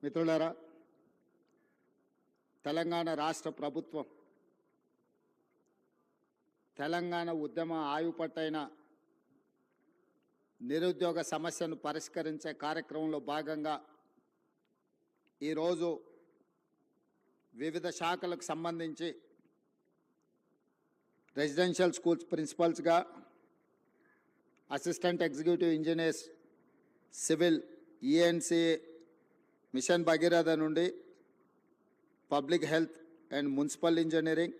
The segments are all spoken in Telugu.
మిత్రులారా, తెలంగాణ రాష్ట్ర ప్రభుత్వం తెలంగాణ ఉద్యమ ఆయుపట్టైన నిరుద్యోగ సమస్యను పరిష్కరించే కార్యక్రమంలో భాగంగా ఈరోజు వివిధ శాఖలకు సంబంధించి రెసిడెన్షియల్ స్కూల్స్ ప్రిన్సిపల్స్గా, assistant executive engineers, civil, ENC, mission Bhagiratha నుండి public health and municipal engineering,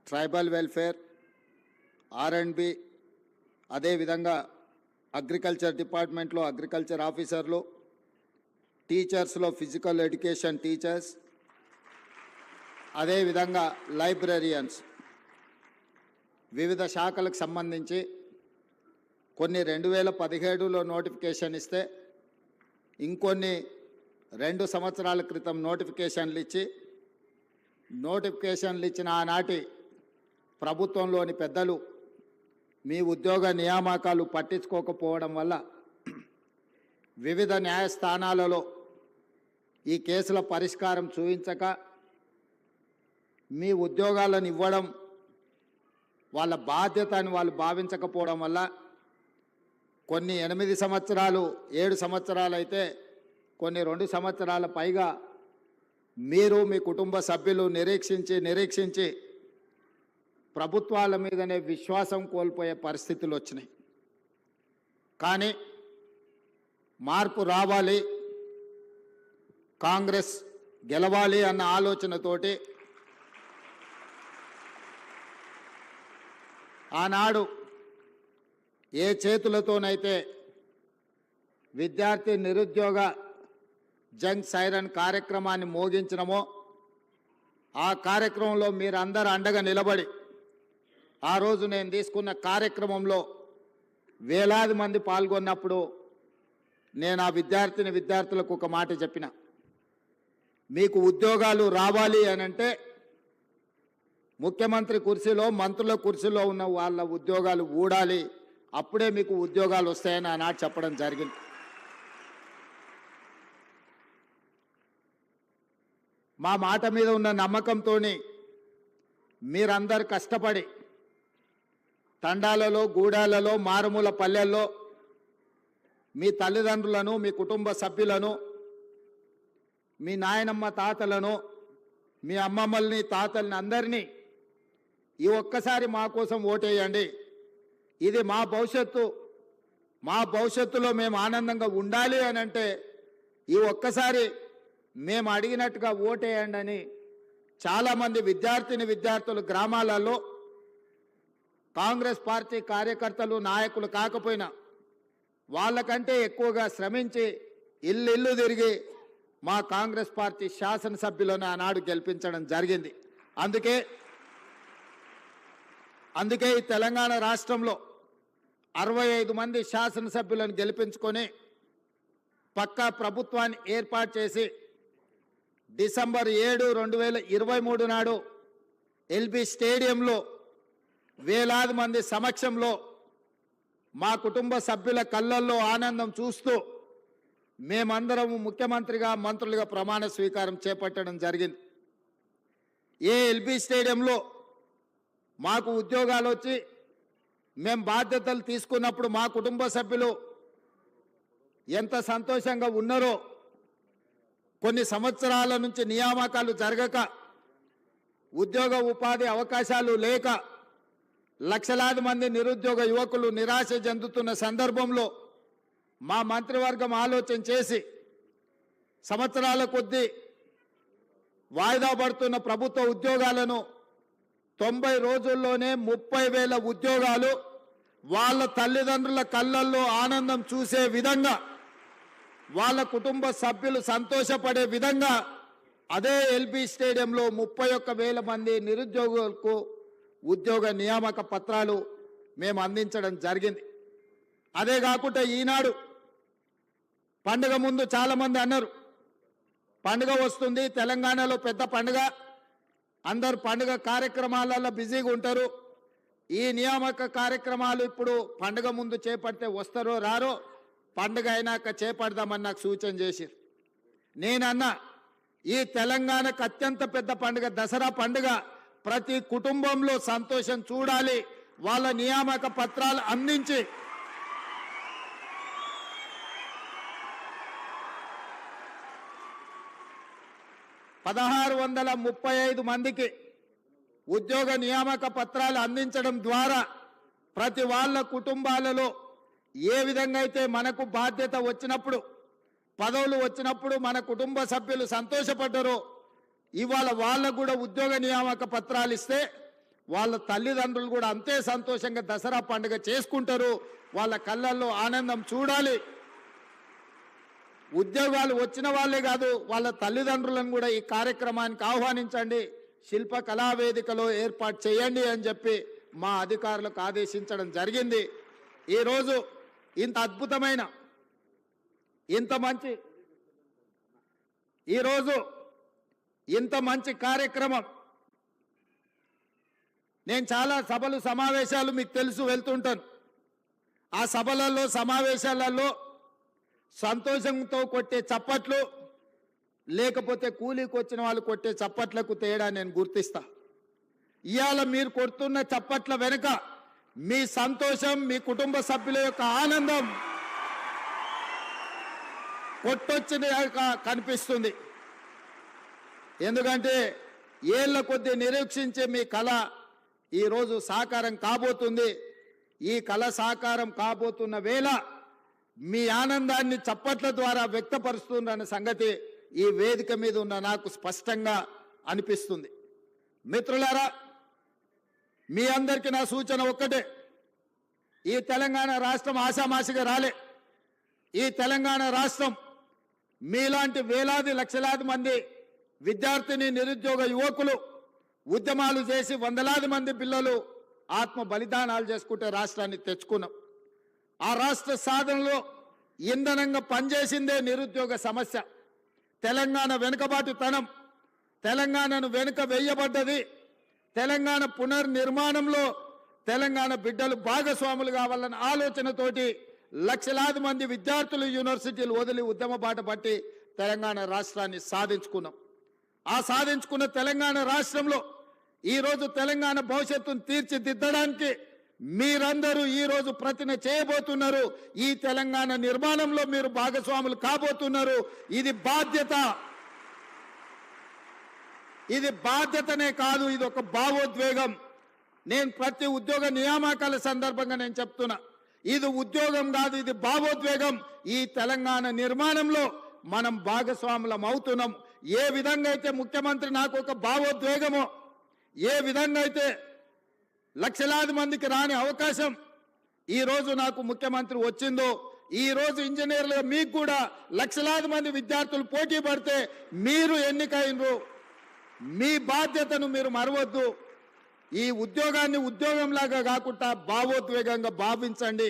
tribal welfare, R&B, అదేవిధంగా అగ్రికల్చర్ డిపార్ట్మెంట్లో అగ్రికల్చర్ ఆఫీసర్లు, టీచర్స్లో ఫిజికల్ ఎడ్యుకేషన్ టీచర్స్, అదేవిధంగా లైబ్రరియన్స్, వివిధ శాఖలకు సంబంధించి కొన్ని 2017లో నోటిఫికేషన్ ఇస్తే ఇంకొన్ని 2 సంవత్సరాల క్రితం నోటిఫికేషన్లు ఇచ్చిన ఆనాటి ప్రభుత్వంలోని పెద్దలు మీ ఉద్యోగ నియామకాలు పట్టించుకోకపోవడం వల్ల వివిధ న్యాయస్థానాలలో ఈ కేసుల పరిష్కారం చూపించక మీ ఉద్యోగాలను ఇవ్వడం వాళ్ళ బాధ్యత అని వాళ్ళు భావించకపోవడం వల్ల కొన్ని 8 సంవత్సరాలు 7 సంవత్సరాలు అయితే కొన్ని 2 సంవత్సరాల పైగా మీరు మీ కుటుంబ సభ్యులు నిరీక్షించి ప్రభుత్వాల మీదనే విశ్వాసం కోల్పోయే పరిస్థితులు వచ్చినాయి. కానీ మార్పు రావాలి, కాంగ్రెస్ గెలవాలి అన్న ఆలోచనతోటి ఆనాడు ఏ చేతులతోనైతే విద్యార్థి నిరుద్యోగ జంగ్ సైరన్ కార్యక్రమాన్ని మోగించినమో ఆ కార్యక్రమంలో మీరందరూ అండగా నిలబడి ఆ రోజు నేను తీసుకున్న కార్యక్రమంలో వేలాది మంది పాల్గొన్నప్పుడు నేను ఆ విద్యార్థులకు ఒక మాట చెప్పిన, మీకు ఉద్యోగాలు రావాలి అని అంటే ముఖ్యమంత్రి కుర్చీలో, మంత్రుల కుర్చీలో ఉన్న వాళ్ళ ఉద్యోగాలు ఊడాలి, అప్పుడే మీకు ఉద్యోగాలు వస్తాయని ఆనాడు చెప్పడం జరిగింది. మా మాట మీద ఉన్న నమ్మకంతో మీరందరు కష్టపడి తండాలలో, గూడాలలో, మారుమూల పల్లెల్లో మీ తల్లిదండ్రులను, మీ కుటుంబ సభ్యులను, మీ నాయనమ్మ తాతలను, మీ అమ్మమ్మల్ని, తాతల్ని అందరినీ ఈ ఒక్కసారి మా కోసం ఓటేయండి, ఇది మా భవిష్యత్తు, మా భవిష్యత్తులో మేము ఆనందంగా ఉండాలి అని అంటే ఈ ఒక్కసారి మేము అడిగినట్టుగా ఓటేయండి అని చాలామంది విద్యార్థులు గ్రామాలలో కాంగ్రెస్ పార్టీ కార్యకర్తలు, నాయకులు కాకపోయినా వాళ్ళకంటే ఎక్కువగా శ్రమించి ఇల్లు తిరిగి మా కాంగ్రెస్ పార్టీ శాసనసభ్యులను ఆనాడు గెలిపించడం జరిగింది. అందుకే ఈ తెలంగాణ రాష్ట్రంలో 65 మంది శాసనసభ్యులను గెలిపించుకొని పక్కా ప్రభుత్వాన్ని ఏర్పాటు చేసి డిసెంబర్ 7, 2023 నాడు ఎల్బీ స్టేడియంలో వేలాది మంది సమక్షంలో మా కుటుంబ సభ్యుల కళ్ళల్లో ఆనందం చూస్తూ మేమందరం ముఖ్యమంత్రిగా, మంత్రులుగా ప్రమాణ స్వీకారం చేపట్టడం జరిగింది. ఎల్బీ స్టేడియంలో మాకు ఉద్యోగాలు వచ్చి మేము బాధ్యతలు తీసుకున్నప్పుడు మా కుటుంబ సభ్యులు ఎంత సంతోషంగా ఉన్నారో, కొన్ని సంవత్సరాల నుంచి నియామకాలు జరగక, ఉద్యోగ ఉపాధి అవకాశాలు లేక లక్షలాది మంది నిరుద్యోగ యువకులు నిరాశ చెందుతున్న సందర్భంలో మా మంత్రివర్గం ఆలోచన చేసి సంవత్సరాల కొద్దీ వాయిదా పడుతున్న ప్రభుత్వ ఉద్యోగాలను 90 రోజుల్లోనే 30,000 ఉద్యోగాలు వాళ్ళ తల్లిదండ్రుల కళ్ళల్లో ఆనందం చూసే విధంగా, వాళ్ళ కుటుంబ సభ్యులు సంతోషపడే విధంగా అదే ఎల్బీ స్టేడియంలో 31,000 మంది నిరుద్యోగులకు ఉద్యోగ నియామక పత్రాలు మేము అందించడం జరిగింది. అదే కాకుండా ఈనాడు పండుగ ముందు చాలామంది అన్నారు, పండుగ వస్తుంది, తెలంగాణలో పెద్ద పండుగ, అందరు పండుగ కార్యక్రమాలలో బిజీగా ఉంటారు, ఈ నియామక కార్యక్రమాలు ఇప్పుడు పండుగ ముందు చేపడితే వస్తారో రారో, పండుగ అయినాక చేపడదామని నాకు సూచన చేశారు. నేనన్నా ఈ తెలంగాణకు అత్యంత పెద్ద పండుగ దసరా పండుగ, ప్రతి కుటుంబంలో సంతోషం చూడాలి, వాళ్ళ నియామక పత్రాలు అందించి $1635 మందికి ఉద్యోగ నియామక పత్రాలు అందించడం ద్వారా ప్రతి వాళ్ళ కుటుంబాలలో ఏ విధంగా అయితే మనకు బాధ్యత వచ్చినప్పుడు, పదవులు వచ్చినప్పుడు మన కుటుంబ సభ్యులు సంతోషపడ్డారో, ఇవాళ వాళ్ళకు కూడా ఉద్యోగ నియామక పత్రాలు ఇస్తే వాళ్ళ తల్లిదండ్రులు కూడా అంతే సంతోషంగా దసరా పండుగ చేసుకుంటారు. వాళ్ళ కళ్ళల్లో ఆనందం చూడాలి. ఉద్యోగాలు వచ్చిన వాళ్ళే కాదు, వాళ్ళ తల్లిదండ్రులను కూడా ఈ కార్యక్రమానికి ఆహ్వానించండి, శిల్ప కళావేదికలో ఏర్పాటు చేయండి అని చెప్పి మా అధికారులకు ఆదేశించడం జరిగింది. ఈరోజు ఇంత అద్భుతమైన ఇంత మంచి కార్యక్రమం, నేను చాలా సభలు సమావేశాలు మీకు తెలుసు వెళ్తుంటాను. ఆ సభలలో సమావేశాలలో సంతోషంతో కొట్టే చప్పట్లు, లేకపోతే కూలీకి వచ్చిన వాళ్ళు కొట్టే చప్పట్లకు తేడా నేను గుర్తిస్తా. ఇవాళ మీరు కొడుతున్న చప్పట్ల వెనుక మీ సంతోషం, మీ కుటుంబ సభ్యుల యొక్క ఆనందం కొట్టొచ్చిన కనిపిస్తుంది. ఎందుకంటే ఏళ్ల కొద్దీ నిరీక్షించే మీ కళ ఈరోజు సాకారం కాబోతుంది. ఈ కళ సాకారం కాబోతున్న వేళ మీ ఆనందాన్ని చప్పట్ల ద్వారా వ్యక్తపరుస్తున్న సంగతి ఈ వేదిక మీద ఉన్న నాకు స్పష్టంగా అనిపిస్తుంది. మిత్రులారా, మీ అందరికీ నా సూచన ఒక్కటే, ఈ తెలంగాణ రాష్ట్రం ఆషామాషిగా రాలే. ఈ తెలంగాణ రాష్ట్రం మీలాంటి వేలాది లక్షలాది మంది విద్యార్థిని నిరుద్యోగ యువకులు ఉద్యమాలు చేసి వందలాది మంది పిల్లలు ఆత్మ బలిదానాలు చేసుకుంటే రాష్ట్రాన్ని తెచ్చుకున్నాం. ఆ రాష్ట్ర సాధనలో ఇంధనంగా పనిచేసిందే నిరుద్యోగ సమస్య. తెలంగాణ వెనుకబాటుతనం, తెలంగాణను వెనుక వేయబడ్డది. తెలంగాణ పునర్నిర్మాణంలో తెలంగాణ బిడ్డలు భాగస్వాములు కావాలన్న ఆలోచనతోటి లక్షలాది మంది విద్యార్థులు యూనివర్సిటీలు వదిలి ఉద్యమ బాట పట్టి తెలంగాణ రాష్ట్రాన్ని సాధించుకున్నాం. ఆ సాధించుకున్న తెలంగాణ రాష్ట్రంలో ఈరోజు తెలంగాణ భవిష్యత్తును తీర్చిదిద్దడానికి మీరందరూ ఈరోజు ప్రతిన చేయబోతున్నారు. ఈ తెలంగాణ నిర్మాణంలో మీరు భాగస్వాములు కాబోతున్నారు. ఇది బాధ్యత. ఇది బాధ్యతనే కాదు, ఇది ఒక భావోద్వేగం. నేను ప్రతి ఉద్యోగ నియామకాల సందర్భంగా నేను చెప్తున్నా, ఇది ఉద్యోగం కాదు, ఇది భావోద్వేగం. ఈ తెలంగాణ నిర్మాణంలో మనం భాగస్వాములం అవుతున్నాం. ఏ విధంగా అయితే ముఖ్యమంత్రి నాకు ఒక భావోద్వేగమో, ఏ విధంగా అయితే లక్షలాది మందికి రాని అవకాశం ఈరోజు నాకు ముఖ్యమంత్రి వచ్చిందో, ఈరోజు ఇంజనీర్లుగా మీకు కూడా లక్షలాది మంది విద్యార్థులు పోటీ పడితే మీరు ఎన్నికైనరు. మీ బాధ్యతను మీరు మరవద్దు. ఈ ఉద్యోగాన్ని ఉద్యోగంలాగా కాకుండా భావోద్వేగంగా భావించండి.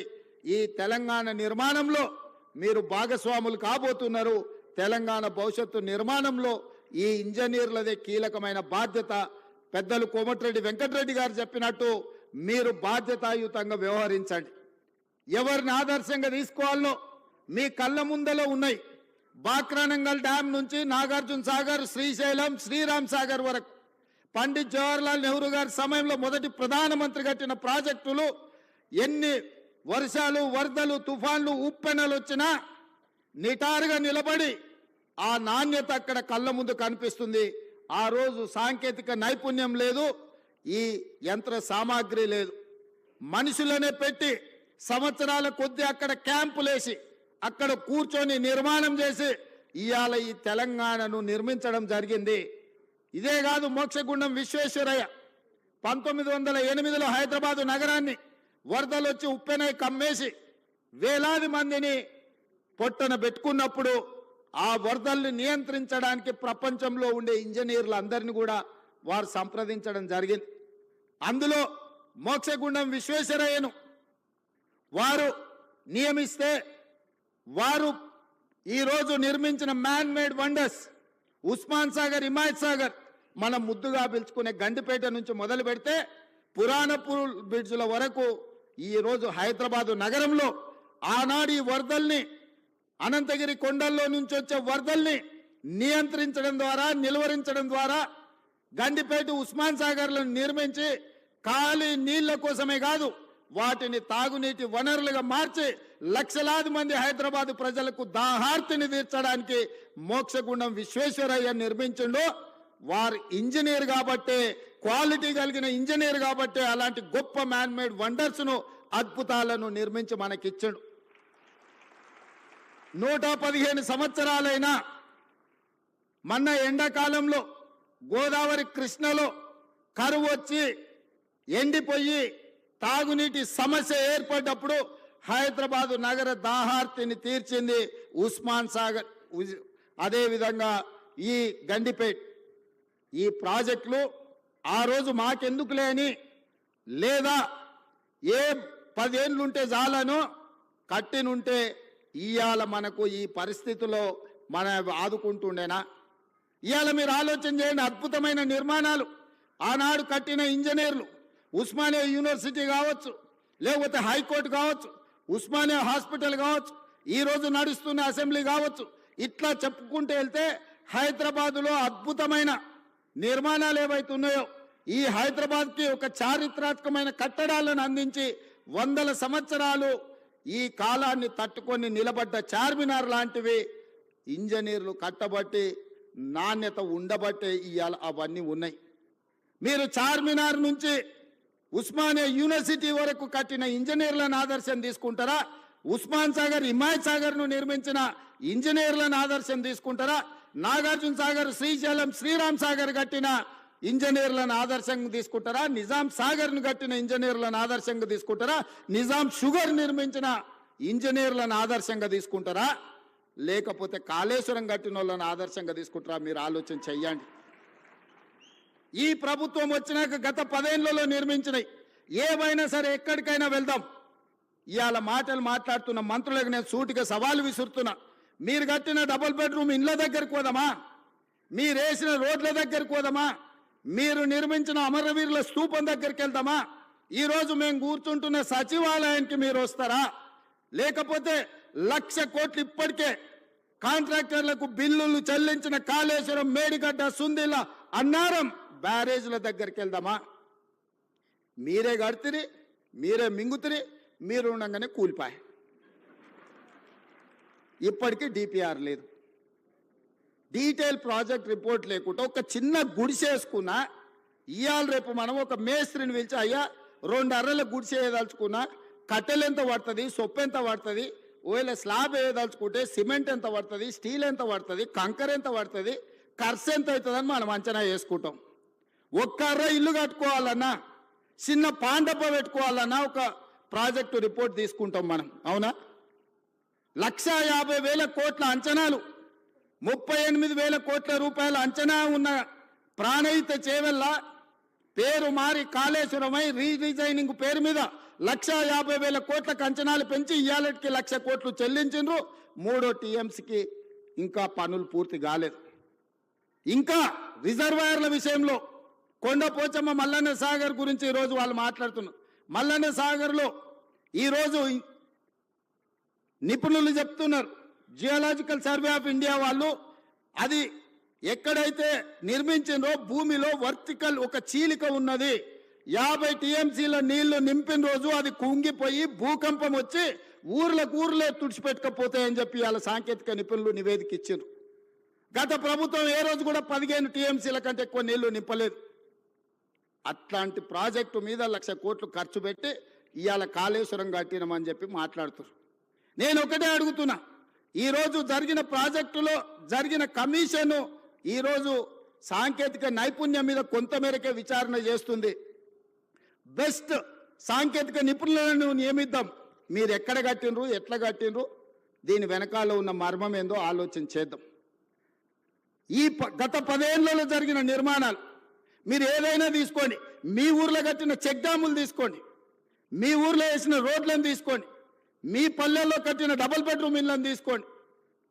ఈ తెలంగాణ నిర్మాణంలో మీరు భాగస్వాములు కాబోతున్నారు. తెలంగాణ భవిష్యత్తు నిర్మాణంలో ఈ ఇంజనీర్లదే కీలకమైన బాధ్యత. పెద్దలు కోమటిరెడ్డి వెంకటరెడ్డి గారు చెప్పినట్టు మీరు బాధ్యతాయుతంగా వ్యవహరించండి. ఎవరిని ఆదర్శంగా తీసుకోవాలో మీ కళ్ళ ముందలో ఉన్నాయి. బాక్రానంగల్ డ్యామ్ నుంచి నాగార్జున సాగర్, శ్రీశైలం, శ్రీరామ్ సాగర్ వరకు పండిత్ జవహర్లాల్ నెహ్రూ గారి సమయంలో మొదటి ప్రధానమంత్రి కట్టిన ప్రాజెక్టులు ఎన్ని వర్షాలు, వరదలు, తుఫాన్లు, ఉప్పెనలు వచ్చినా నిటారుగా నిలబడి ఆ నాణ్యత అక్కడ కళ్ళ ముందు కనిపిస్తుంది. ఆ రోజు సాంకేతిక నైపుణ్యం లేదు, ఈ యంత్ర సామాగ్రి లేదు. మనుషులనే పెట్టి సంవత్సరాల కొద్దీ అక్కడ క్యాంపులేసి అక్కడ కూర్చొని నిర్మాణం చేసి ఇవాళ ఈ తెలంగాణను నిర్మించడం జరిగింది. ఇదే కాదు, మోక్షగుండం విశ్వేశ్వరయ్య 1908లో హైదరాబాదు నగరాన్ని వరదలు వచ్చి ఉప్పెనై కమ్మేసి వేలాది మందిని పొట్టన పెట్టుకున్నప్పుడు ఆ వరదల్ని నియంత్రించడానికి ప్రపంచంలో ఉండే ఇంజనీర్లందరినీ కూడా వారు సంప్రదించడం జరిగింది. అందులో మోక్షగుండం విశ్వేశ్వరయ్యను వారు నియమిస్తే వారు ఈరోజు నిర్మించిన man made wonders Osman Sagar, Himayat Sagar, మనం ముద్దుగా పిలుచుకునే గండిపేట నుంచి మొదలు పెడితే పురాణపూర్ బ్రిడ్జ్ల వరకు ఈరోజు హైదరాబాదు నగరంలో ఆనాడు ఈ వరదల్ని, అనంతగిరి కొండల్లో నుంచి వచ్చే వరదల్ని నియంత్రించడం ద్వారా, నిలువరించడం ద్వారా గండిపేట ఉస్మాన్ సాగర్లను నిర్మించి ఖాళీ నీళ్ల కోసమే కాదు, వాటిని తాగునీటి వనరులుగా మార్చి లక్షలాది మంది హైదరాబాద్ ప్రజలకు దాహార్తిని తీర్చడానికి మోక్షగుండం విశ్వేశ్వరయ్య నిర్మించిండు. వారు ఇంజనీర్ కాబట్టే, క్వాలిటీ కలిగిన ఇంజనీర్ కాబట్టే అలాంటి గొప్ప మ్యాన్మేడ్ వండర్స్ను, అద్భుతాలను నిర్మించి మనకిచ్చాడు. 115 సంవత్సరాలైనా మొన్న ఎండాకాలంలో గోదావరి కృష్ణలో కరువు వచ్చి ఎండిపోయి తాగునీటి సమస్య ఏర్పడ్డప్పుడు హైదరాబాదు నగర దాహార్తిని తీర్చింది ఉస్మాన్ సాగర్. అదేవిధంగా ఈ గండిపేట్ ఈ ప్రాజెక్టులు ఆ రోజు మాకెందుకు లేని, లేదా ఏ 10 ఏళ్ళుంటే చాలను కట్టినుంటే ఇవాళ మనకు ఈ పరిస్థితుల్లో మన ఆదుకుంటుండేనా? ఇవాళ మీరు ఆలోచన చేయండి. అద్భుతమైన నిర్మాణాలు ఆనాడు కట్టిన ఇంజనీర్లు, ఉస్మానియా యూనివర్సిటీ కావచ్చు, లేకపోతే హైకోర్టు కావచ్చు, ఉస్మానియా హాస్పిటల్ కావచ్చు, ఈరోజు నడుస్తున్న అసెంబ్లీ కావచ్చు, ఇట్లా చెప్పుకుంటూ వెళ్తే హైదరాబాదులో అద్భుతమైన నిర్మాణాలు ఏవైతే ఉన్నాయో ఈ హైదరాబాద్కి ఒక చారిత్రాత్మకమైన కట్టడాలను అందించి 100 సంవత్సరాలు ఈ కాలాన్ని తట్టుకొని నిలబడ్డ చార్మినార్ లాంటివి ఇంజనీర్లు కట్టబట్టి నాణ్యత ఉండబట్టే ఇవాళ అవన్నీ ఉన్నాయి. మీరు చార్మినార్ నుంచి ఉస్మానియా యూనివర్సిటీ వరకు కట్టిన ఇంజనీర్లను ఆదర్శం తీసుకుంటారా? ఉస్మాన్ సాగర్, హిమాయత్ సాగర్ను నిర్మించిన ఇంజనీర్లను ఆదర్శం తీసుకుంటారా? నాగార్జున సాగర్, శ్రీశైలం, శ్రీరామ్ సాగర్ కట్టిన ఇంజనీర్లను ఆదర్శంగా తీసుకుంటారా? నిజాం సాగర్ను కట్టిన ఇంజనీర్లను ఆదర్శంగా తీసుకుంటారా? నిజాం షుగర్ నిర్మించిన ఇంజనీర్లను ఆదర్శంగా తీసుకుంటారా? లేకపోతే కాళేశ్వరం కట్టిన వాళ్ళని ఆదర్శంగా తీసుకుంటారా? మీరు ఆలోచన చెయ్యండి. ఈ ప్రభుత్వం వచ్చినాక గత 10 ఏళ్లలో నిర్మించినవి ఏవైనా సరే ఎక్కడికైనా వెళ్దాం. ఇవాళ మాటలు మాట్లాడుతున్న మంత్రులకు నేను సూటిగా సవాలు విసురుతున్నా. మీరు కట్టిన డబుల్ బెడ్రూమ్ ఇండ్ల దగ్గరకు పోదామా? మీరు వేసిన రోడ్ల దగ్గరకు పోదామా? మీరు నిర్మించిన అమరవీరుల స్తూపం దగ్గరికి వెళ్దామా? ఈరోజు మేము కూర్చుంటున్న సచివాలయానికి మీరు వస్తారా? లేకపోతే 1,00,000 కోట్లు ఇప్పటికే కాంట్రాక్టర్లకు బిల్లులు చెల్లించిన కాళేశ్వరం, మేడిగడ్డ, సుందిల, అన్నారం బ్యారేజ్ల దగ్గరికి వెళ్దామా? మీరే కడితిరి, మీరే మింగుతిరి, మీరు ఉండగానే కూలిపాయి. ఇప్పటికీ డిపిఆర్ లేదు, డీటెయిల్ ప్రాజెక్ట్ రిపోర్ట్ లేకుండా ఒక చిన్న గుడిసేసుకున్నా ఇవాళ రేపు మనం ఒక మేస్త్రిని పిలిచి, అయ్యా 2 అర్రల గుడిసే వేయదలుచుకున్నా కట్టెలు ఎంత పడుతుంది, సొప్పు ఎంత పడుతుంది, ఒకవేళ స్లాబ్ వేయదలుచుకుంటే సిమెంట్ ఎంత పడుతుంది, స్టీల్ ఎంత పడుతుంది, కంకర ఎంత పడుతుంది, ఖర్చు ఎంత అవుతుందని మనం అంచనా వేసుకుంటాం. ఒక్క అర్ర ఇల్లు కట్టుకోవాలన్నా, చిన్న పాండప పెట్టుకోవాలన్నా ఒక ప్రాజెక్టు రిపోర్ట్ తీసుకుంటాం మనం, అవునా? 1,50,000 కోట్ల అంచనాలు, 38,000 కోట్ల రూపాయల అంచనా ఉన్న ప్రాణహిత చేవెళ్ళ పేరు మారి కాళేశ్వరమై రీడిజైనింగ్ పేరు మీద 1,50,000 కోట్లకు అంచనాలు పెంచి ఇవాళకి 1,00,000 కోట్లు చెల్లించిండ్రు. 3వ టీఎంసీకి ఇంకా పనులు పూర్తి కాలేదు. ఇంకా రిజర్వాయర్ల విషయంలో కొండపోచమ్మ, మల్లన్న సాగర్ గురించి ఈరోజు వాళ్ళు మాట్లాడుతున్నారు. మల్లన్న సాగర్లో ఈరోజు నిపుణులు చెప్తున్నారు, జియోలాజికల్ సర్వే ఆఫ్ ఇండియా వాళ్ళు, అది ఎక్కడైతే నిర్మించిందో భూమిలో వర్టికల్ ఒక చీలిక ఉన్నది. 50 టీఎంసీల నీళ్లు నింపిన రోజు అది కుంగిపోయి భూకంపం వచ్చి ఊర్లే తుడిచిపెట్టకపోతాయని చెప్పి వాళ్ళ సాంకేతిక నిపుణులు నివేదిక ఇచ్చారు. గత ప్రభుత్వం ఏ రోజు కూడా 15 టీఎంసీల కంటే ఎక్కువ నీళ్లు నింపలేదు. అట్లాంటి ప్రాజెక్టు మీద 1,00,000 కోట్లు ఖర్చు పెట్టి ఇవాళ కాళేశ్వరం కట్టినామని చెప్పి మాట్లాడుతున్నారు. నేను ఒకటే అడుగుతున్నా, ఈరోజు జరిగిన ప్రాజెక్టులో జరిగిన కమిషను ఈరోజు సాంకేతిక నైపుణ్యం మీద కొంతమేరకే విచారణ చేస్తుంది. బెస్ట్ సాంకేతిక నిపుణులను నియమిద్దాం. మీరు ఎక్కడ కట్టినరు, ఎట్లా కట్టినరు, దీని వెనకాల ఉన్న మర్మం ఏందో ఆలోచన చేద్దాం. ఈ గత 10 ఏళ్లలో జరిగిన నిర్మాణాలు మీరు ఏదైనా తీసుకోండి, మీ ఊర్లో కట్టిన చెక్ డ్యాములు తీసుకోండి, మీ ఊర్లో వేసిన రోడ్లను తీసుకోండి, మీ పల్లెల్లో కట్టిన డబుల్ బెడ్రూమ్ ఇళ్లను తీసుకోండి,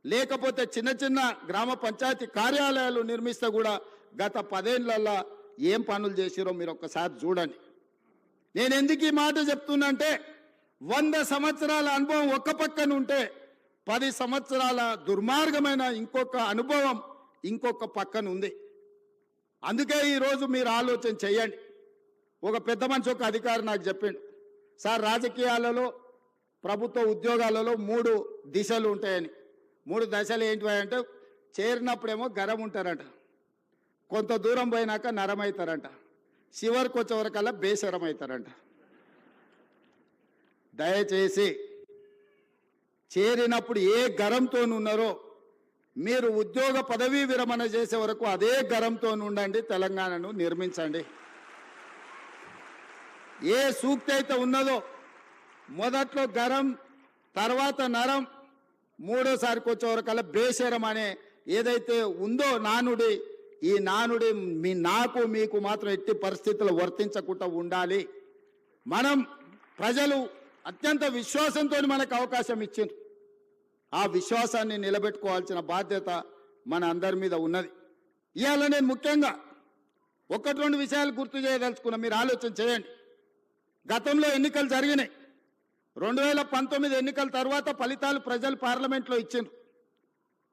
లేకపోతే చిన్న చిన్న గ్రామ పంచాయతీ కార్యాలయాలు నిర్మిస్తే కూడా గత 10 ఏళ్లలో ఏం పనులు చేసిరో మీరు ఒక్కసారి చూడండి. నేను ఎందుకు ఈ మాట చెప్తున్నంటే 100 సంవత్సరాల అనుభవం ఒక్క పక్కన ఉంటే 10 సంవత్సరాల దుర్మార్గమైన ఇంకొక అనుభవం ఇంకొక పక్కన ఉంది. అందుకే ఈరోజు మీరు ఆలోచన చేయండి. ఒక పెద్ద మనిషి ఒక అధికారి నాకు చెప్పిండు, సార్ రాజకీయాలలో ప్రభుత్వ ఉద్యోగాలలో 3 దిశలు ఉంటాయని. 3 దశలు ఏంటివి అంటే, చేరినప్పుడేమో గరం ఉంటారంట, కొంత దూరం పోయినాక నరం అవుతారంట, చివరికి వచ్చేవరకల్లా బేసరం అవుతారంట. దయచేసి చేరినప్పుడు ఏ గరంతో ఉన్నారో మీరు ఉద్యోగ పదవీ విరమణ చేసే వరకు అదే గరంతో ఉండండి, తెలంగాణను నిర్మించండి. ఏ సూక్తి అయితే ఉన్నదో మొదట్లో గరం, తర్వాత నరం, మూడోసారికి వచ్చేవరకల్లా బేసరం అనే ఏదైతే ఉందో నానుడి, ఈ నానుడి నాకు మీకు మాత్రం ఎట్టి పరిస్థితుల్లో వర్తించకుండా ఉండాలి. మనం ప్రజలు అత్యంత విశ్వాసంతో మనకు అవకాశం ఇచ్చింది. ఆ విశ్వాసాన్ని నిలబెట్టుకోవాల్సిన బాధ్యత మన అందరి మీద ఉన్నది. ఇవాళ నేను ముఖ్యంగా 1-2 విషయాలు గుర్తు చేయదలుచుకున్నా, మీరు ఆలోచన చేయండి. గతంలో ఎన్నికలు జరిగినాయి. 2019 ఎన్నికల తర్వాత ఫలితాలు ప్రజలు పార్లమెంట్లో ఇచ్చారు.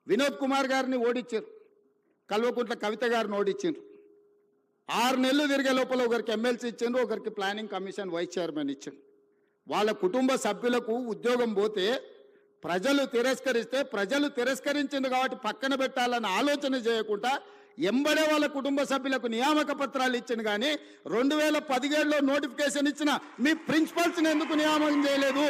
వినోద్ కుమార్ గారిని ఓడించారు, కల్వకుంట్ల కవిత గారిని ఓడించారు. 6 నెలలు తిరిగే లోపల ఒకరికి ఎమ్మెల్సీ ఇచ్చారు, ఒకరికి ప్లానింగ్ కమిషన్ వైస్ చైర్మన్ ఇచ్చారు. వాళ్ళ కుటుంబ సభ్యులకు ఉద్యోగం పోతే ప్రజలు తిరస్కరిస్తే, ప్రజలు తిరస్కరించింది కాబట్టి పక్కన పెట్టాలన్న ఆలోచన చేయకుండా ఎంబడే వాళ్ళ కుటుంబ సభ్యులకు నియామక పత్రాలు ఇచ్చింది. కానీ 2017లో నోటిఫికేషన్ ఇచ్చిన మీ ప్రిన్సిపల్స్ని ఎందుకు నియామకం చేయలేదు?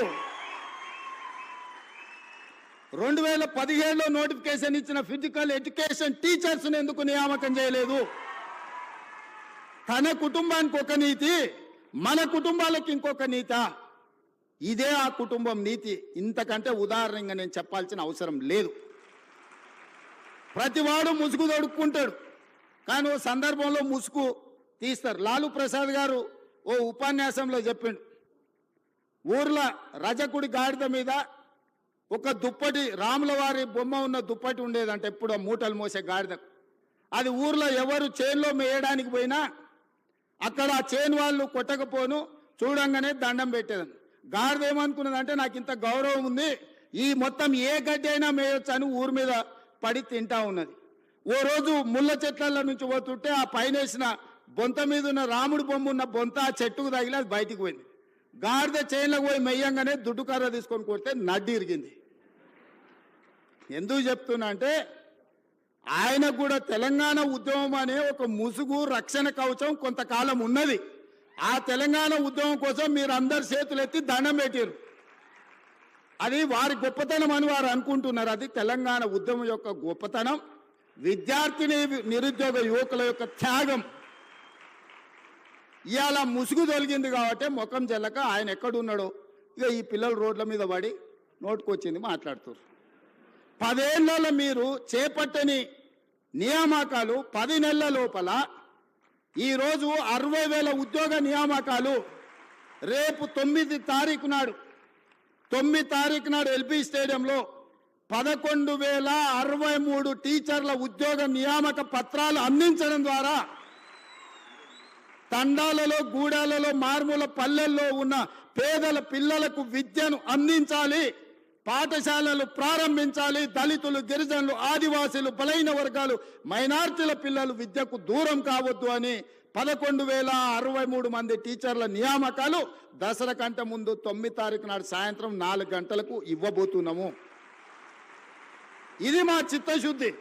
2017లో నోటిఫికేషన్ ఇచ్చిన ఫిజికల్ ఎడ్యుకేషన్ టీచర్స్ని ఎందుకు నియామకం చేయలేదు? తన కుటుంబానికి ఒక నీతి, మన కుటుంబాలకు ఇంకొక నీత. ఇదే ఆ కుటుంబం నీతి. ఇంతకంటే ఉదాహరణగా నేను చెప్పాల్సిన అవసరం లేదు. ప్రతివాడు ముసుగు తొడుక్కుంటాడు, కానీ ఓ సందర్భంలో ముసుగు తీస్తారు. లాలూ ప్రసాద్ గారు ఓ ఉపన్యాసంలో చెప్పిండు, ఊర్లో రజకుడి గాడిద మీద ఒక దుప్పటి, రాముల వారి బొమ్మ ఉన్న దుప్పటి ఉండేదంటే ఎప్పుడు మూటలు మోసే గాడిద. అది ఊర్లో ఎవరు చేన్లో మేయడానికి పోయినా అక్కడ ఆ చేను వాళ్ళు కొట్టకపోను చూడంగానే దండం పెట్టేదని. గాడిద ఏమనుకున్నదంటే, నాకు ఇంత గౌరవం ఉంది, ఈ మొత్తం ఏ గడ్డి అయినా మేయొచ్చు అని ఊరి మీద పడి తింటా ఉన్నది. ఓ రోజు ముళ్ళ చెట్ల నుంచి పోతుంటే ఆ పైన వేసిన బొంత మీద ఉన్న రాముడి బొమ్మ ఉన్న బొంత ఆ చెట్టుకు తగిలి అది బయటికి పోయింది. గాడిద చేనులకు పోయి మెయ్యంగానే దుడ్డు కర్ర తీసుకొని కొడితే నడ్డి ఇరిగింది. ఎందుకు చెప్తున్నా అంటే, ఆయనకు కూడా తెలంగాణ ఉద్యమం అనే ఒక ముసుగు, రక్షణ కవచం కొంతకాలం ఉన్నది. ఆ తెలంగాణ ఉద్యమం కోసం మీరు అందరు చేతులెత్తి దండం పెట్టారు. అది వారి గొప్పతనం అని వారు అనుకుంటున్నారు. అది తెలంగాణ ఉద్యమం యొక్క గొప్పతనం, విద్యార్థిని నిరుద్యోగ యువకుల యొక్క త్యాగం. ఇవాళ ముసుగు తొలగింది కాబట్టి ముఖం చెల్లక ఆయన ఎక్కడున్నాడో ఇక ఈ పిల్లలు రోడ్ల మీద పడి నోటుకొచ్చింది మాట్లాడుతారు. 10 ఏళ్లలో మీరు చేపట్టని నియామకాలు 10 నెలల లోపల ఈరోజు 60,000 ఉద్యోగ నియామకాలు. రేపు 9 తారీఖు నాడు ఎల్బీ స్టేడియంలో 11,063 టీచర్ల ఉద్యోగ నియామక పత్రాలు అందించడం ద్వారా తండాలలో, గూడాలలో, మారుమూల పల్లెల్లో ఉన్న పేదల పిల్లలకు విద్యను అందించాలి, పాఠశాలలు ప్రారంభించాలి. దళితులు, గిరిజనులు, ఆదివాసీలు, బలైన వర్గాలు, మైనార్టీల పిల్లలు విద్యకు దూరం కావద్దు అని 11,063 మంది టీచర్ల నియామకాలు దసరా కంటే ముందు 9 తారీఖు నాడు సాయంత్రం 4 గంటలకు ఇవ్వబోతున్నాము. ఇది మా చిత్తశుద్ధి,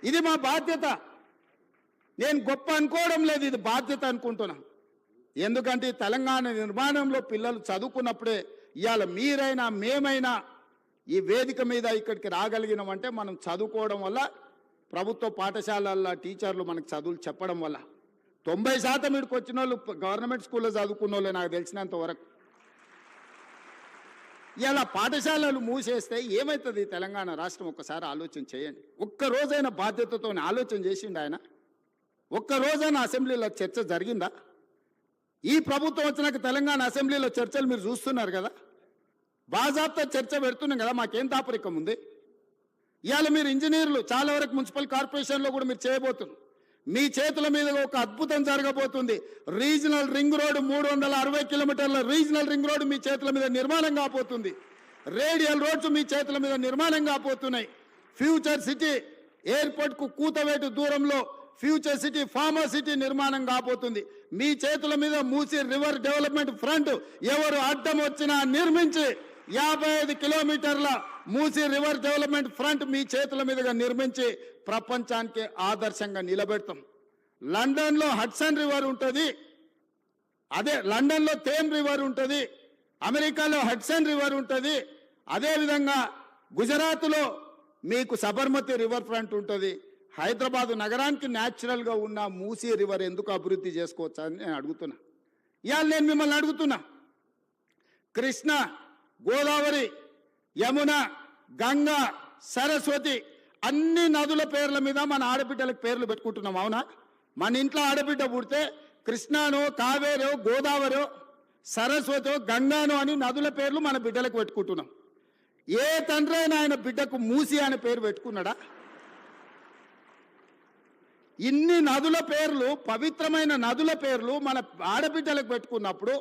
ఇది మా బాధ్యత. నేను గొప్ప అనుకోవడం లేదు, ఇది బాధ్యత అనుకుంటున్నా. ఎందుకంటే తెలంగాణ నిర్మాణంలో పిల్లలు చదువుకున్నప్పుడే ఇవాళ మీరైనా మేమైనా ఈ వేదిక మీద ఇక్కడికి రాగలిగినామంటే మనం చదువుకోవడం వల్ల, ప్రభుత్వ పాఠశాలల్లో టీచర్లు మనకు చదువులు చెప్పడం వల్ల. 90% ఇక్కడికి వచ్చిన వాళ్ళు గవర్నమెంట్ స్కూల్లో చదువుకున్న వాళ్ళే నాకు తెలిసినంత వరకు. ఇలా పాఠశాలలు మూసేస్తే ఏమవుతుంది తెలంగాణ రాష్ట్రం? ఒక్కసారి ఆలోచన చేయండి. ఒక్కరోజైనా బాధ్యతతో ఆలోచన చేసిండు ఆయన? ఒక్కరోజైనా అసెంబ్లీలో చర్చ జరిగిందా? ఈ ప్రభుత్వం వచ్చినాక తెలంగాణ అసెంబ్లీలో చర్చలు మీరు చూస్తున్నారు కదా, బాజాబ్తా చర్చ పెడుతున్నాం కదా, మాకేం దాపరికం ఉంది? ఇవాళ మీరు ఇంజనీర్లు చాలా వరకు మున్సిపల్ కార్పొరేషన్లో కూడా మీరు చేయబోతున్నారు. మీ చేతుల మీద ఒక అద్భుతం జరగబోతుంది. రీజనల్ రింగ్ రోడ్, 360 కిలోమీటర్ల రీజనల్ రింగ్ రోడ్ మీ చేతుల మీద నిర్మాణం కాబోతుంది. రేడియల్ రోడ్స్ మీ చేతుల మీద నిర్మాణం కాబోతున్నాయి. ఫ్యూచర్ సిటీ ఎయిర్పోర్ట్కు కూతవేటు దూరంలో ఫ్యూచర్ సిటీ ఫార్మర్ సిటీ నిర్మాణం కాబోతుంది. మీ చేతుల మీద మూసీ రివర్ డెవలప్మెంట్ ఫ్రంట్ ఎవరు అడ్డం వచ్చినా నిర్మించి 55 కిలోమీటర్ల మూసీ రివర్ డెవలప్మెంట్ ఫ్రంట్ మీ చేతుల మీదుగా నిర్మించి ప్రపంచానికి ఆదర్శంగా నిలబెడతాం. లండన్లో హడ్సన్ రివర్ ఉంటుంది, అదే లండన్లో థేమ్ రివర్ ఉంటుంది, అమెరికాలో హడ్సన్ రివర్ ఉంటుంది, అదేవిధంగా గుజరాత్లో మీకు సబర్మతి రివర్ ఫ్రంట్ ఉంటుంది. హైదరాబాద్ నగరానికి న్యాచురల్గా ఉన్న మూసీ రివర్ ఎందుకు అభివృద్ధి చేసుకోవచ్చా అని నేను అడుగుతున్నా. ఇవాళ నేను మిమ్మల్ని అడుగుతున్నా, కృష్ణ, గోదావరి, యమున, గంగా, సరస్వతి అన్ని నదుల పేర్ల మీద మన ఆడబిడ్డలకు పేర్లు పెట్టుకుంటున్నాం. అవునా? మన ఇంట్లో ఆడబిడ్డ పుడితే కృష్ణానో, కావేరో, గోదావరో, సరస్వతో, గంగానో అని నదుల పేర్లు మన బిడ్డలకు పెట్టుకుంటున్నాం. ఏ తండ్రి అయినా ఆయన బిడ్డకు మూసి అనే పేరు పెట్టుకున్నాడా? ఇన్ని నదుల పేర్లు, పవిత్రమైన నదుల పేర్లు మన ఆడబిడ్డలకు పెట్టుకున్నప్పుడు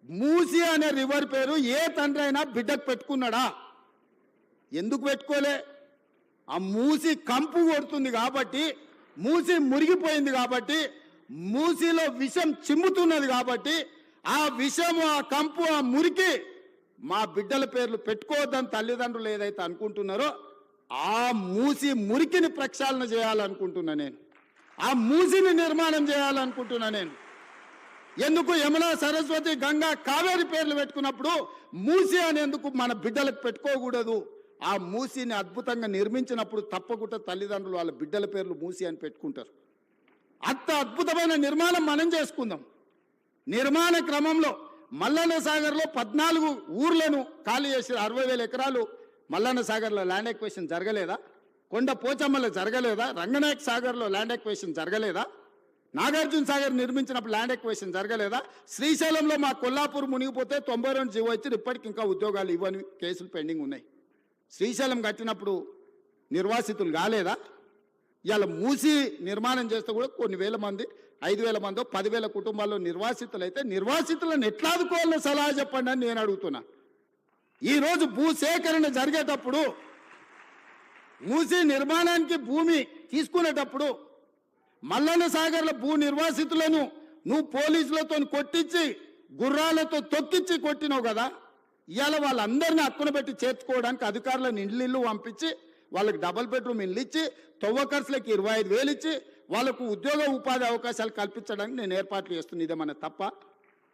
మూసి అనే రివర్ పేరు ఏ తండ్రి అయినా బిడ్డకు పెట్టుకున్నాడా? ఎందుకు పెట్టుకోలే? ఆ మూసి కంపు కొడుతుంది కాబట్టి, మూసి మురిగిపోయింది కాబట్టి, మూసిలో విషం చిమ్ముతున్నది కాబట్టి, ఆ విషము, ఆ కంపు, ఆ మురికి మా బిడ్డల పేర్లు పెట్టుకోవద్దని తల్లిదండ్రులు ఏదైతే అనుకుంటున్నారో ఆ మూసి మురికిని ప్రక్షాళన చేయాలనుకుంటున్నా నేను. ఆ మూసిని నిర్మాణం చేయాలనుకుంటున్నా నేను. ఎందుకు యమున, సరస్వతి, గంగా, కావేరి పేర్లు పెట్టుకున్నప్పుడు మూసి అనేందుకు మన బిడ్డలకు పెట్టుకోకూడదు? ఆ మూసిని అద్భుతంగా నిర్మించినప్పుడు తప్పకుండా తల్లిదండ్రులు వాళ్ళ బిడ్డల పేర్లు మూసి అని పెట్టుకుంటారు. అంత అద్భుతమైన నిర్మాణం మనం చేసుకుందాం. నిర్మాణ క్రమంలో మల్లన్న సాగర్లో 14 ఊర్లను ఖాళీ చేసి 60,000 ఎకరాలు మల్లన్న సాగర్లో ల్యాండ్ ఎక్వేషన్ జరగలేదా? కొండ పోచమ్మలో జరగలేదా? రంగనాయక్ సాగర్లో ల్యాండ్ ఎక్వేషన్ జరగలేదా? నాగార్జున సాగర్ నిర్మించినప్పుడు ల్యాండ్ ఎక్వేషన్ జరగలేదా? శ్రీశైలంలో మా కొల్లాపూర్ మునిగిపోతే 92 జీవో ఇచ్చి ఇప్పటికి ఇంకా ఉద్యోగాలు ఇవ్వని కేసులు పెండింగ్ ఉన్నాయి. శ్రీశైలం కట్టినప్పుడు నిర్వాసితులు కాలేదా? ఇవాళ మూసి నిర్మాణం చేస్తే కూడా కొన్ని వేల మంది, 5,000 మందో 10,000 కుటుంబాల్లో నిర్వాసితులు అయితే నిర్వాసితులను ఎట్లా ఆదుకోవాలో సలహా చెప్పండి అని నేను అడుగుతున్నా. ఈరోజు భూసేకరణ జరిగేటప్పుడు, మూసి నిర్మాణానికి భూమి తీసుకునేటప్పుడు మల్లన్న సాగర్ల భూ నిర్వాసితులను నువ్వు పోలీసులతో కొట్టించి, గుర్రాలతో తొక్కించి కొట్టినావు కదా. ఇవాళ వాళ్ళందరినీ హక్కున పెట్టి చేర్చుకోవడానికి అధికారులను ఇళ్ళు పంపించి వాళ్ళకి డబుల్ బెడ్రూమ్ ఇల్లు ఇచ్చి, తవ్వకర్సులకు 25,000 ఇచ్చి వాళ్ళకు ఉద్యోగ ఉపాధి అవకాశాలు కల్పించడానికి నేను ఏర్పాట్లు చేస్తున్నాను. ఇదేమన్నా తప్ప?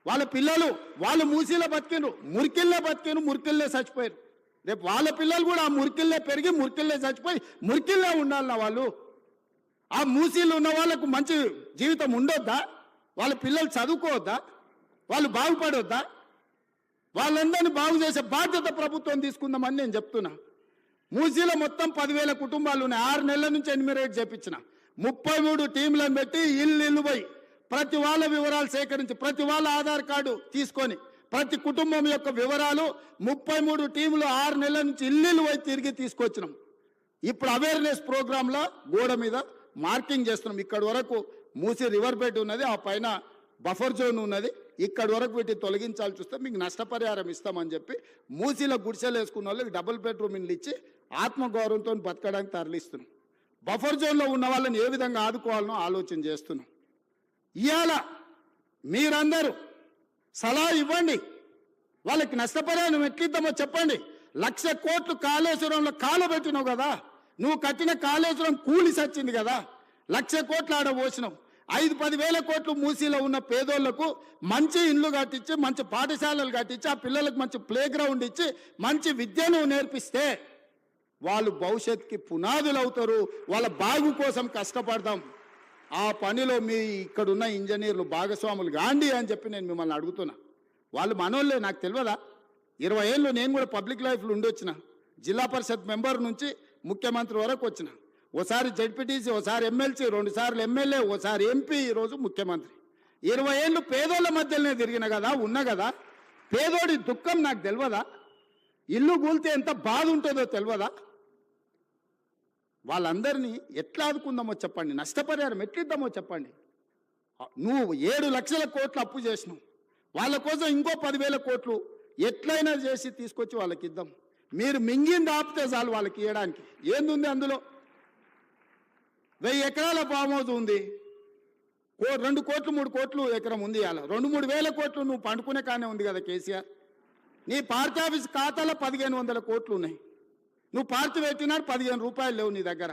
వాళ్ళ పిల్లలు వాళ్ళు మూసీలో బతికిను, మురికిల్లే బతికిను, మురికిల్లే చచ్చిపోయారు. రేపు వాళ్ళ పిల్లలు కూడా ఆ మురికిల్లే పెరిగి మురికిల్లే చచ్చిపోయి మురికిల్లే ఉండాలన్న వాళ్ళు. ఆ మూసీలు ఉన్న వాళ్ళకు మంచి జీవితం ఉండొద్దా? వాళ్ళ పిల్లలు చదువుకోవద్దా? వాళ్ళు బాగుపడొద్దా? వాళ్ళందరినీ బాగు చేసే బాధ్యత ప్రభుత్వం తీసుకుందామని నేను చెప్తున్నా. మూసీలో మొత్తం 10,000 కుటుంబాలు ఉన్నాయి. 6 నెలల నుంచి ఎన్యూమరేట్ చేపించిన 33 టీంలను పెట్టి ఇల్లు పోయి ప్రతి వాళ్ళ వివరాలు సేకరించి, ప్రతి వాళ్ళ ఆధార్ కార్డు తీసుకొని, ప్రతి కుటుంబం యొక్క వివరాలు 33 టీంలు 6 నెలల నుంచి ఇల్లు పోయి తిరిగి తీసుకొచ్చినాం. ఇప్పుడు అవేర్నెస్ ప్రోగ్రాంలో గోడ మీద మార్కింగ్ చేస్తున్నాం. ఇక్కడ వరకు మూసీ రివర్ బెడ్ ఉన్నది, ఆ పైన బఫర్ జోన్ ఉన్నది, ఇక్కడి వరకు వీటిని తొలగించాల్సి వస్తే మీకు నష్టపరిహారం ఇస్తామని చెప్పి మూసీలో గుడిసెలు వేసుకున్న వాళ్ళకి డబుల్ బెడ్రూమ్ ఇల్లు ఇచ్చి ఆత్మగౌరవంతో బతకడానికి తరలిస్తున్నాం. బఫర్ జోన్లో ఉన్న వాళ్ళని ఏ విధంగా ఆదుకోవాలనో ఆలోచన చేస్తున్నాం. ఇవాళ మీరందరూ సలహా ఇవ్వండి, వాళ్ళకి నష్టపరిహారం ఎట్లిద్దామో చెప్పండి. 1,00,000 కోట్లు కాళేశ్వరంలో కాలబెట్టినావు కదా, నువ్వు కట్టిన కాళేశ్వరం కూలి సచ్చింది కదా, 1,00,000 కోట్లు ఆడ పోసినావు. 5-10 వేల కోట్లు మూసీలో ఉన్న పేదోళ్లకు మంచి ఇండ్లు కట్టించి, మంచి పాఠశాలలు కట్టించి, ఆ పిల్లలకు మంచి ప్లే గ్రౌండ్ ఇచ్చి, మంచి విద్యను నేర్పిస్తే వాళ్ళు భవిష్యత్తుకి పునాదులు అవుతారు. వాళ్ళ బాగు కోసం కష్టపడదాం. ఆ పనిలో మీ ఇక్కడున్న ఇంజనీర్లు భాగస్వాములు గాండి అని చెప్పి నేను మిమ్మల్ని అడుగుతున్నా. వాళ్ళు మనోళ్ళే, నాకు తెలియదా? 20 ఏళ్ళు నేను కూడా పబ్లిక్ లైఫ్లో ఉండొచ్చిన. జిల్లా పరిషత్ మెంబర్ నుంచి ముఖ్యమంత్రి వరకు వచ్చిన. ఓసారి జడ్పీటీసీ, ఓసారి ఎమ్మెల్సీ, 2 సార్లు ఎమ్మెల్యే, ఓసారి ఎంపీ, ఈరోజు ముఖ్యమంత్రి. 20 ఏళ్ళు పేదోళ్ళ మధ్యలోనే తిరిగిన కదా, ఉన్నా కదా. పేదోడి దుఃఖం నాకు తెలియదా? ఇల్లు కూలితే ఎంత బాధ ఉంటుందో తెలియదా? వాళ్ళందరినీ ఎట్లా ఆదుకుందామో చెప్పండి, నష్టపరిహారం ఎట్లిద్దామో చెప్పండి. నువ్వు 7 లక్షల కోట్లు అప్పు చేసినావు, వాళ్ళ కోసం ఇంకో 10,000 కోట్లు ఎట్లయినా చేసి తీసుకొచ్చి వాళ్ళకి ఇద్దాం. మీరు మింగింది ఆపితే చాలు వాళ్ళకి ఇవ్వడానికి. ఏందుంది అందులో? 1000 ఎకరాల ఫామ్ హౌస్ ఉంది. 2 కోట్లు 3 కోట్లు ఎకరం ఉంది. అలా 2-3 వేల కోట్లు నువ్వు పండుకునే కానే ఉంది కదా కేసీఆర్. నీ పార్టీ ఆఫీస్ ఖాతాలో 1500 కోట్లు ఉన్నాయి. నువ్వు పార్టీ పెట్టినాడు 15 రూపాయలు లేవు నీ దగ్గర.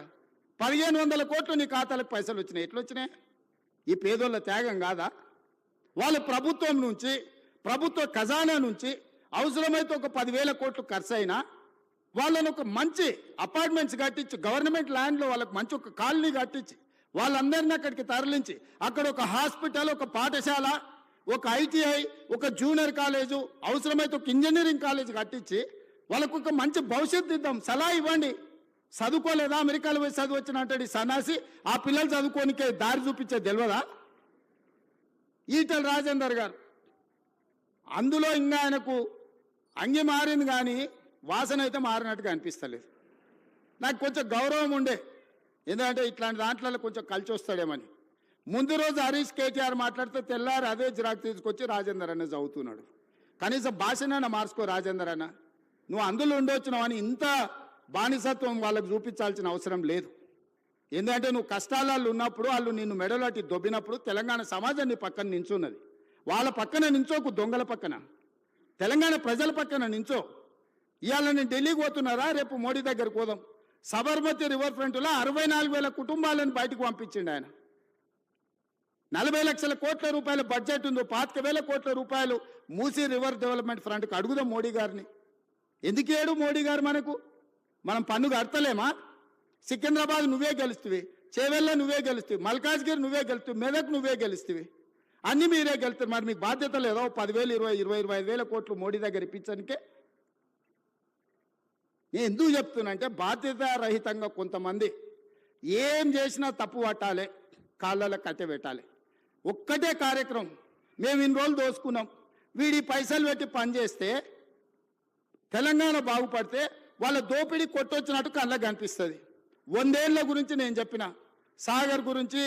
1500 కోట్లు నీ ఖాతాలకు పైసలు వచ్చినాయి. ఎట్లా వచ్చినాయి? ఈ పేదోళ్ళ త్యాగం కాదా? వాళ్ళ ప్రభుత్వం నుంచి, ప్రభుత్వ ఖజానా నుంచి అవసరమైతే ఒక 10,000 కోట్లు ఖర్చు అయినా వాళ్ళని ఒక మంచి అపార్ట్మెంట్స్ కట్టించి, గవర్నమెంట్ ల్యాండ్లో వాళ్ళకి మంచి ఒక కాలనీ కట్టించి, వాళ్ళందరినీ అక్కడికి తరలించి, అక్కడ ఒక హాస్పిటల్, ఒక పాఠశాల, ఒక ఐటీఐ, ఒక జూనియర్ కాలేజు, అవసరమైతే ఒక ఇంజనీరింగ్ కాలేజ్ కట్టించి వాళ్ళకు ఒక మంచి భవిష్యత్తు ఇద్దాం. సలహా ఇవ్వండి. చదువుకోలేదా? అమెరికాలో పోయి చదువు వచ్చిన అంటాడు సన్నాసి. ఆ పిల్లలు చదువుకోనికే దారి చూపించే తెలియదా? ఈటల రాజేందర్ గారు అందులో ఇంకా ఆయనకు అంగి మారింది కానీ వాసన అయితే మారినట్టుగా అనిపిస్తలేదు. నాకు కొంచెం గౌరవం ఉండే, ఎందుకంటే ఇట్లాంటి దాంట్లో కొంచెం కలిసి వస్తాడేమని. ముందు రోజు హరీష్ కేటీఆర్ మాట్లాడితే తెల్లారు అదే జిరాక్ తీసుకొచ్చి రాజేందర్ అన్న చదువుతున్నాడు. కనీసం భాషనైనా మార్చుకో రాజేందర్ అన్న. నువ్వు అందులో ఉండొచ్చినావు అని ఇంత బానిసత్వం వాళ్ళకు చూపించాల్సిన అవసరం లేదు. ఎందుకంటే నువ్వు కష్టాలలో ఉన్నప్పుడు వాళ్ళు నిన్ను మెడలాటి దొబ్బినప్పుడు తెలంగాణ సమాజం నీ పక్కన నించున్నది. వాళ్ళ పక్కన నించోకు, దొంగల పక్కన, తెలంగాణ ప్రజల పక్కన నించో. ఇవాళ నేను ఢిల్లీకి పోతున్నారా, రేపు మోడీ దగ్గరకు పోదాం. సబర్మతి రివర్ ఫ్రంట్లో 64,000 కుటుంబాలను బయటకు పంపించిండు ఆయన. 40 లక్షల కోట్ల రూపాయల బడ్జెట్ ఉందో, 25,000 కోట్ల రూపాయలు మూసీ రివర్ డెవలప్మెంట్ ఫ్రంట్కి అడుగుదాం మోడీ గారిని. ఎందుకు ఏడు మోడీ గారు మనకు? మనం పన్ను కడతలేమా? సికింద్రాబాద్ నువ్వే గెలుస్తువి, చేవెళ్ళ నువ్వే గెలుస్తువి, మల్కాజ్గిరి నువ్వే గెలుస్తువి, మెదక్ నువ్వే గెలుస్తువి, అన్నీ మీరే గెలుస్తారు. మరి మీకు బాధ్యత లేదా? 10,000, 20,000, 25,000 కోట్లు మోడీ దగ్గర ఇప్పించడానికే. నేను ఎందుకు చెప్తున్నా బాధ్యత రహితంగా కొంతమంది ఏం చేసినా తప్పు పట్టాలి, కాళ్ళలో కట్టె పెట్టాలి. ఒక్కటే కార్యక్రమం, మేము ఇన్ని రోజులు దోసుకున్నాం, వీడి పైసలు పెట్టి పనిచేస్తే తెలంగాణ బాగుపడితే వాళ్ళ దోపిడీ కొట్టొచ్చినట్టు కళ్ళకు కనిపిస్తుంది. 100 ఏళ్ల గురించి నేను చెప్పిన, సాగర్ గురించి,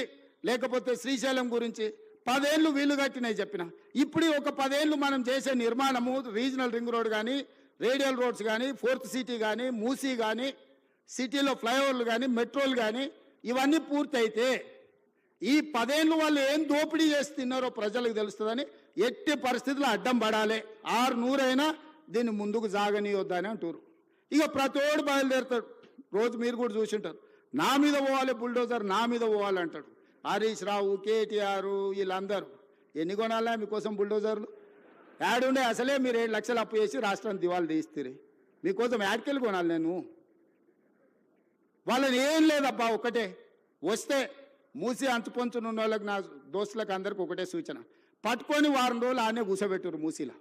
లేకపోతే శ్రీశైలం గురించి 10 ఏళ్ళు వీళ్ళు కట్టినవి చెప్పిన. ఇప్పుడు ఒక 10 ఏళ్ళు మనం చేసే నిర్మాణము, రీజనల్ రింగ్ రోడ్ కానీ, రేడియల్ రోడ్స్ కానీ, 4th సిటీ కానీ, మూసీ కానీ, సిటీలో ఫ్లైఓవర్లు కానీ, మెట్రోలు కానీ, ఇవన్నీ పూర్తయితే ఈ 10 ఏళ్ళు వాళ్ళు ఏం దోపిడీ చేసి తిన్నారో ప్రజలకు తెలుస్తుందని ఎట్టి పరిస్థితుల్లో అడ్డం పడాలి. 600 అయినా దీన్ని ముందుకు సాగనీయొద్దని అంటారు. ఇక ప్రతోడు బయలుదేరుతాడు. రోజు మీరు కూడా చూసింటారు, నా మీద పోవాలి బుల్డోజర్, నా మీద పోవాలి అంటాడు. హరీష్ రావు, కేటీఆర్, వీళ్ళందరూ ఎన్ని కొనాలా మీకోసం బుల్డోజర్లు? యాడుండే అసలే మీరు 7 లక్షలు అప్పు చేసి రాష్ట్రాన్ని దివాళి తీస్తారు. మీకోసం యాడ్కెళ్ళి కొనాలి నేను? వాళ్ళని ఏం లేదబ్బా, ఒకటే వస్తే మూసి అంచుపంచునున్న వాళ్ళకి, నా దోస్తులకు అందరికి ఒకటే సూచన, పట్టుకొని వారం రోజులు ఆనే కూసబెట్టురు మూసీలో.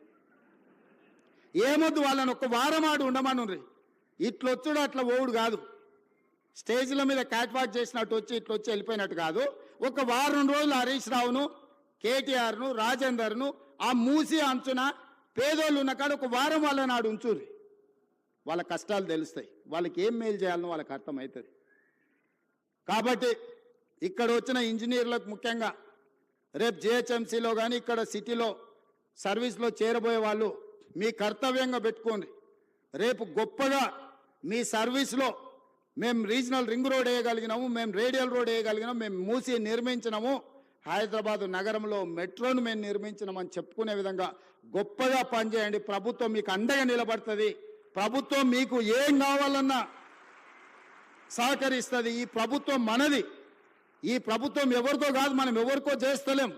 ఏమొద్దు, వాళ్ళని ఒక వారం ఆడు ఉండమను. ఇట్లొచ్చుడు అట్లా ఓవుడు కాదు, స్టేజ్ల మీద క్యాట్ వాక్ చేసినట్టు వచ్చి ఇట్లొచ్చి వెళ్ళిపోయినట్టు కాదు. ఒక వారం రోజులు హరీష్ రావును, కేటీఆర్ను, రాజేందర్ను ఆ మూసి అంచున పేదోళ్ళు ఉన్న కాడ ఒక వారం వాళ్ళని ఆడు ఉంచుర్రి. వాళ్ళ కష్టాలు తెలుస్తాయి, వాళ్ళకి ఏం మేలు చేయాలనో వాళ్ళకి అర్థమవుతుంది. కాబట్టి ఇక్కడ వచ్చిన ఇంజనీర్లకు ముఖ్యంగా రేపు జిహెచ్ఎంసీలో కానీ ఇక్కడ సిటీలో సర్వీస్లో చేరబోయే వాళ్ళు మీ కర్తవ్యంగా పెట్టుకోండి. రేపు గొప్పగా మీ సర్వీస్లో మేము రీజనల్ రింగ్ రోడ్ వేయగలిగినాము, మేము రేడియల్ రోడ్ వేయగలిగినాము, మేము మూసి నిర్మించినాము, హైదరాబాద్ నగరంలో మెట్రోను మేము నిర్మించినామని చెప్పుకునే విధంగా గొప్పగా పనిచేయండి. ప్రభుత్వం మీకు అండగా నిలబడుతుంది. ప్రభుత్వం మీకు ఏం కావాలన్నా సహకరిస్తుంది. ఈ ప్రభుత్వం మనది. ఈ ప్రభుత్వం ఎవరితో కాదు, మనం ఎవరికో చేస్తలేం.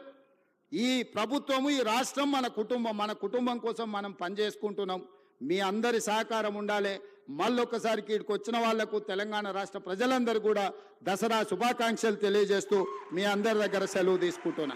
ఈ ప్రభుత్వము, ఈ రాష్ట్రం మన కుటుంబం. మన కుటుంబం కోసం మనం పనిచేసుకుంటున్నాం. మీ అందరి సహకారం ఉండాలి. మళ్ళొక్కసారికి ఇక్కడికి వచ్చిన వాళ్లకు తెలంగాణ రాష్ట్ర ప్రజలందరూ కూడా దసరా శుభాకాంక్షలు తెలియజేస్తూ మీ అందరి దగ్గర సెలవు తీసుకుంటున్నా.